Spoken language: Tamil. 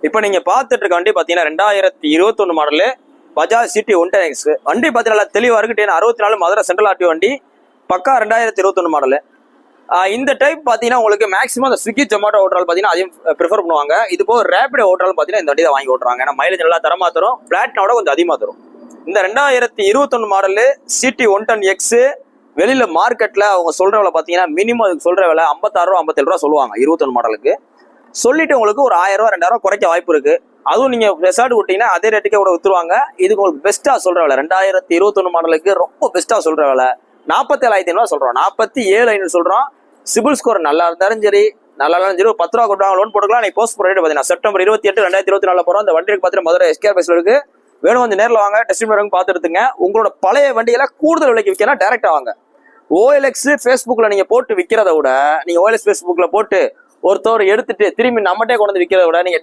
இப்போ நீங்க பார்த்துட்டு இருக்க வண்டி பார்த்தீங்கன்னா 2021 மாடலு பஜாஜ் சிட்டி 110X. வண்டி பார்த்தீங்கன்னா தெளிவாக இருக்கு. 64 மதுரை சென்ட்ரல் ஆர்டி வண்டி, பக்கா 2021 மாடலு. இந்த டைப் பார்த்தீங்கன்னா உங்களுக்கு மேக்ஸிமம் அந்த ஸ்விக்கி ஜொமேட்டோ ஓட்டுறால் பார்த்தீங்கன்னா அதையும் ப்ரிஃபர் பண்ணுவாங்க. இது போக ரேபிடோ ஓட்டுறாலும் பார்த்தீங்கன்னா இந்த வண்டி தான் வாங்கி ஓட்டுறாங்க. ஏன்னா மைலேஜ் நல்லா தரமா தரும், பிளாட்டினோட கொஞ்சம் அதிகமாக தரும். இந்த 2021 மாடலு சிட்டி 110X வெளியில மார்க்கெட்ல அவங்க சொல்ற விலை பார்த்தீங்கன்னா மினிமம் அதுக்கு சொல்ற விலை 56 ரூபா 57 ரூபா சொல்லுவாங்க 21 மாடலுக்கு. சொல்லிட்டு உங்களுக்கு ஒரு 1000 ரூபா 2000 ரூபா குறைக்க வாய்ப்பு இருக்கு. அதுவும் நீங்க ரெசார்ட் விட்டீங்கன்னா அதே ரேட்டுக்கே கூட வித்துருவாங்க. இதுக்கு உங்களுக்கு பெஸ்ட்டா சொல்ற விலை 2021 மாடலுக்கு ரொம்ப பெஸ்ட்டா சொல்ற விலை 47,500 சொல்றோம், 47,500 சொல்றோம். சிபில் ஸ்கோர் நல்லா இருந்தாலும் சரி, நல்லா இருந்தாலும் சரி, ஒரு 10 ரூபா கொடுத்தாங்க லோன் போட்டுக்கலாம். நீ போஸ்ட் ரேட் பார்த்தீங்கன்னா செப்டம்பர் 28 2024 போறோம். இந்த வண்டிக்கு பார்த்தீங்கன்னா மதுரை எஸ்கேஆர் பஸ்ல இருக்கு. வேணும் கொஞ்சம் நேரில் வாங்க, டெஸ்ட் ட்ரைவ் பார்த்து எடுத்துங்க. உங்களோட பழைய வண்டியெல்லாம் கூடுதல் விலைக்கு விற்கலாம், டைரக்டா வாங்க. OLX ஃபேஸ்புக்ல நீங்க போட்டு விற்கிறத விட, நீங்க OLX ஃபேஸ்புக்ல போட்டு ஒருத்தவர் எடுத்துட்டு திரும்பி நம்மகிட்டே கொண்டு வந்து விற்கிறத விட நீங்க